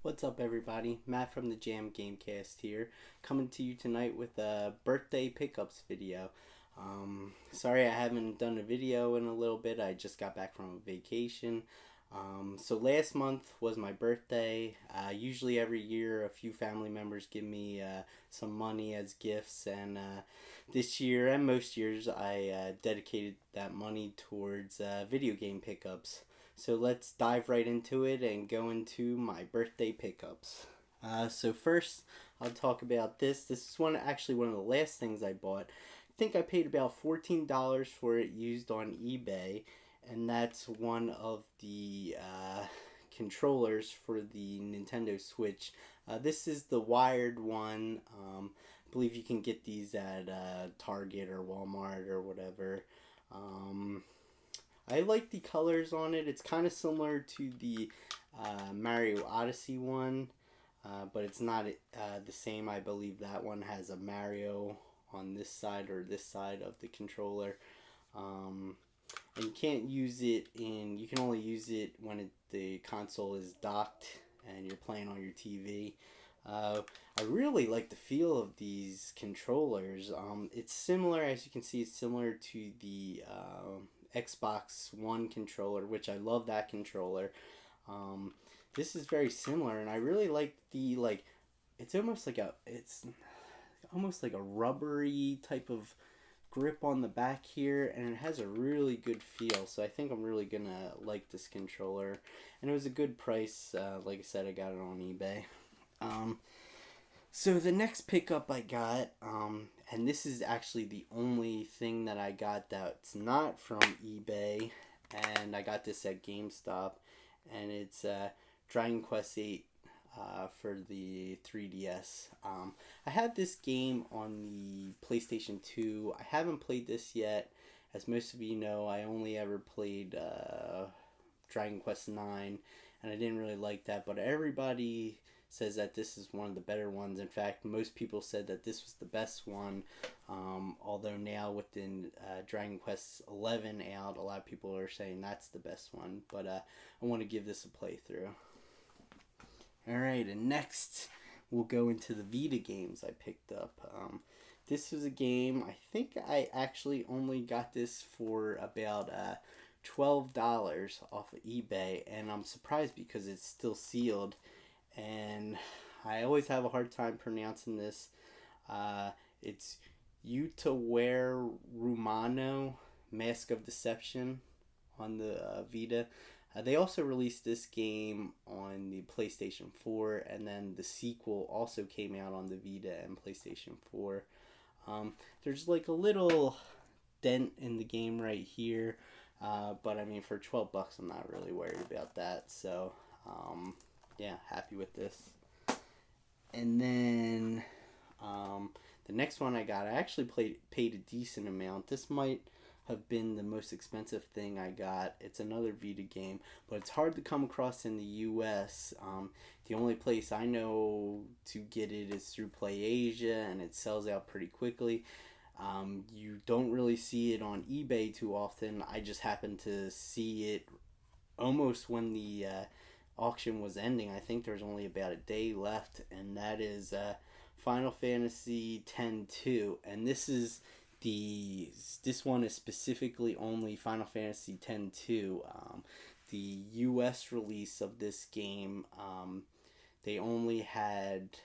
What's up, everybody? Matt from the Jam Gamecast here, coming to you tonight with a birthday pickups video. Sorry I haven't done a video in a little bit. I just got back from a vacation. So last month was my birthday. Usually every year a few family members give me some money as gifts, and this year and most years I dedicated that money towards video game pickups. So let's dive right into it and go into my birthday pickups. So first, I'll talk about this. This is actually one of the last things I bought. I think I paid about $14 for it used on eBay, and that's one of the controllers for the Nintendo Switch. This is the wired one. I believe you can get these at Target or Walmart or whatever. I like the colors on it. It's kind of similar to the Mario Odyssey one, but it's not the same. I believe that one has a Mario on this side or this side of the controller. And you can't use it you can only use it when the console is docked and you're playing on your TV. I really like the feel of these controllers. It's similar, as you can see, it's similar to the Xbox One controller, which I love that controller. This is very similar, and I really like it's almost like a rubbery type of grip on the back here, and it has a really good feel. So I think I'm really gonna like this controller, and it was a good price. Like I said, I got it on eBay. So the next pickup I got, and this is actually the only thing that I got that's not from eBay, and I got this at GameStop, and it's Dragon Quest VIII for the 3DS. I have this game on the PlayStation 2. I haven't played this yet. As most of you know, I only ever played Dragon Quest IX, and I didn't really like that, but everybody says that this is one of the better ones. In fact, most people said that this was the best one, although now with the Dragon Quest 11 out, a lot of people are saying that's the best one, but I want to give this a playthrough. Alright, and next we'll go into the Vita games I picked up. This was a game, I think I actually only got this for about $12 off of eBay, and I'm surprised because it's still sealed, and I always have a hard time pronouncing this. It's Utaware Rumano, Mask of Deception on the Vita. They also released this game on the PlayStation 4, and then the sequel also came out on the Vita and PlayStation 4. There's like a little dent in the game right here, but I mean, for $12 I'm not really worried about that. So yeah, happy with this. And then the next one I got, I actually paid a decent amount. This might have been the most expensive thing I got. It's another Vita game, but it's hard to come across in the US. The only place I know to get it is through PlayAsia, and it sells out pretty quickly. You don't really see it on eBay too often. I just happened to see it almost when the auction was ending. I think there's only about a day left, and that is Final Fantasy X-2, and this one is specifically only Final Fantasy X-2. The US release of this game, they only had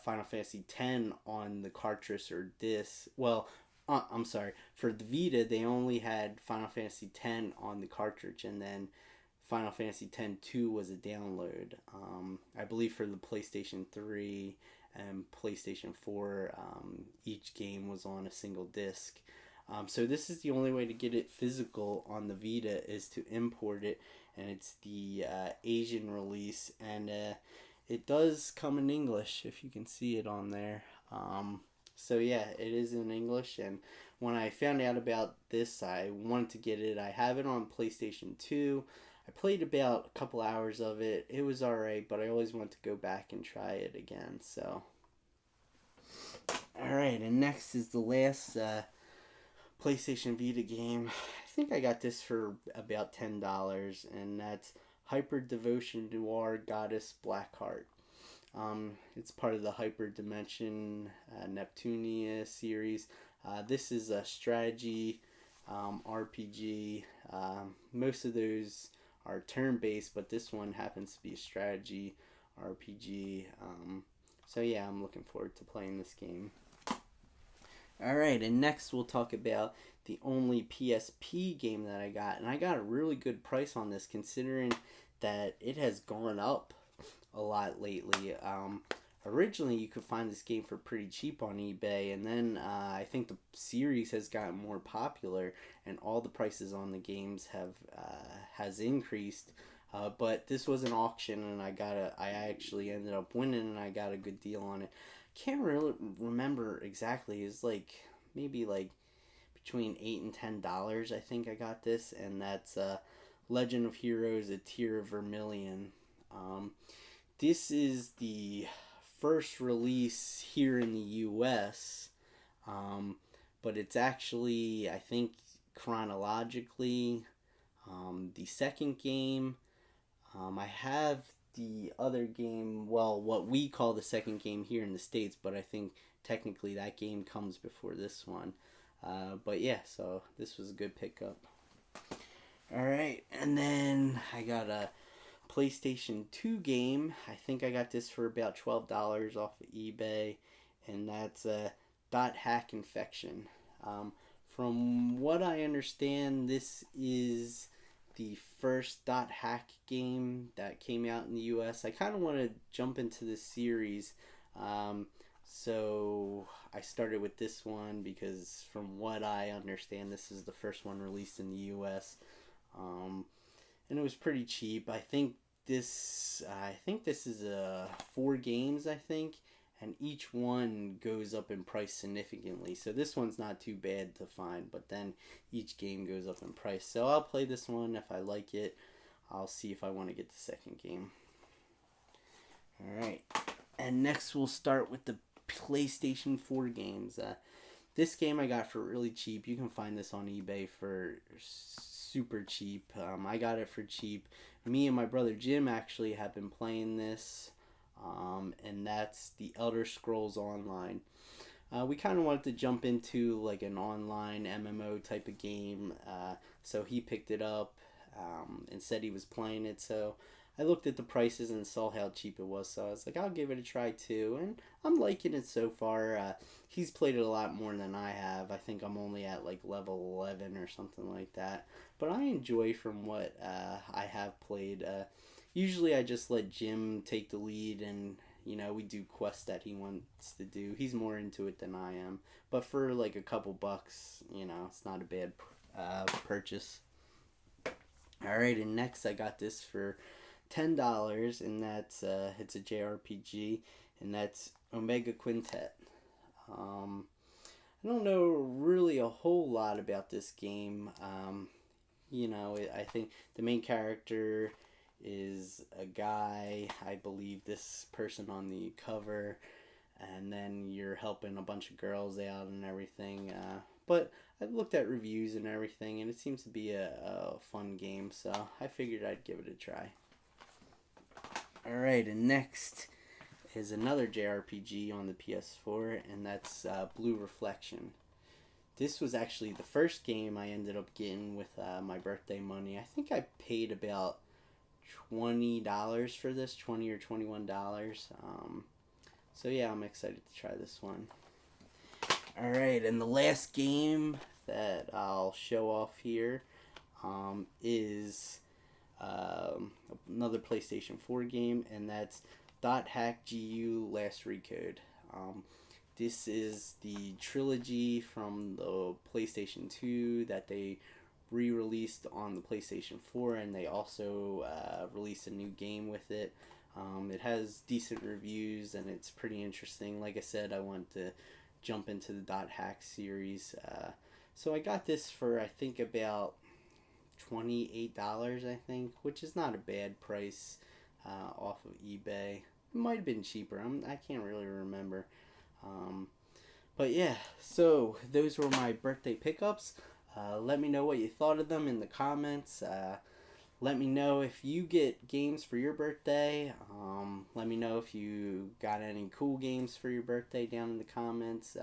Final Fantasy X on the cartridge or disc. Well, I'm sorry, for the Vita they only had Final Fantasy X on the cartridge, and then Final Fantasy X-2 was a download. I believe for the PlayStation 3 and PlayStation 4, each game was on a single disc. So this is the only way to get it physical on the Vita, is to import it, and it's the Asian release, and it does come in English, if you can see it on there. So yeah, it is in English, and when I found out about this, I wanted to get it. I have it on PlayStation 2. I played about a couple hours of it. It was alright, but I always want to go back and try it again. So, alright, and next is the last PlayStation Vita game. I think I got this for about $10, and that's Hyper Devotion Noir Goddess Blackheart. It's part of the Hyper Dimension Neptunia series. This is a strategy RPG. Most of those are turn-based, but this one happens to be a strategy RPG. So yeah, I'm looking forward to playing this game. Alright, and next we'll talk about the only PSP game that I got. And I got a really good price on this considering that it has gone up a lot lately. Originally, you could find this game for pretty cheap on eBay, and then I think the series has gotten more popular, and all the prices on the games has increased. But this was an auction, and I actually ended up winning, and I got a good deal on it. Can't really remember exactly. It's like maybe like between $8 and $10. I think I got this, and that's Legend of Heroes: A Tear of Vermilion. This is the first release here in the U.S., but it's actually, I think, chronologically the second game. I have the other game, well, what we call the second game here in the States, but I think technically that game comes before this one. But yeah, so this was a good pickup. Alright, and then I got a PlayStation 2 game. I think I got this for about $12 off of eBay, and that's Dot Hack Infection. From what I understand, this is the first Dot Hack game that came out in the US. I kind of want to jump into this series, so I started with this one because from what I understand, this is the first one released in the US. And it was pretty cheap. I think this is 4 games, I think, and each one goes up in price significantly. So this one's not too bad to find, but then each game goes up in price. So I'll play this one. If I like it, I'll see if I want to get the second game. Alright, and next we'll start with the PlayStation 4 games. This game I got for really cheap. You can find this on eBay for super cheap. I got it for cheap. Me and my brother Jim actually have been playing this, and that's the Elder Scrolls Online. We kind of wanted to jump into like an online MMO type of game, so he picked it up and said he was playing it. So I looked at the prices and saw how cheap it was, so I was like, I'll give it a try too, and I'm liking it so far. He's played it a lot more than I have. I think I'm only at like level 11 or something like that, but I enjoy from what I have played. Usually I just let Jim take the lead, and we do quests that he wants to do. He's more into it than I am, but for like a couple bucks, it's not a bad purchase. Alright, and next I got this for $10, and that's it's a JRPG, and that's Omega Quintet. I don't know really a whole lot about this game. I think the main character is a guy. I believe this person on the cover, and then you're helping a bunch of girls out and everything. But I've looked at reviews and everything, and it seems to be a fun game, so I figured I'd give it a try. Alright, and next is another JRPG on the PS4, and that's Blue Reflection. This was actually the first game I ended up getting with my birthday money. I think I paid about $20 for this, $20 or $21. So yeah, I'm excited to try this one. Alright, and the last game that I'll show off here is another PlayStation 4 game, and that's Dot Hack GU Last Recode. This is the trilogy from the PlayStation 2 that they re-released on the PlayStation 4, and they also released a new game with it. It has decent reviews, and it's pretty interesting. Like I said, I wanted to jump into the Dot Hack series. So I got this for, I think, about $28, I think, which is not a bad price off of eBay. It might have been cheaper. I can't really remember. But yeah, so those were my birthday pickups. Let me know what you thought of them in the comments. let me know if you get games for your birthday. Let me know if you got any cool games for your birthday down in the comments.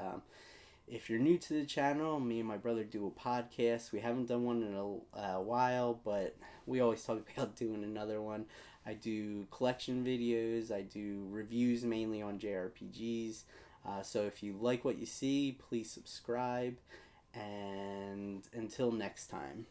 If you're new to the channel, me and my brother do a podcast. We haven't done one in a while, but we always talk about doing another one. I do collection videos. I do reviews mainly on JRPGs. So if you like what you see, please subscribe. And until next time.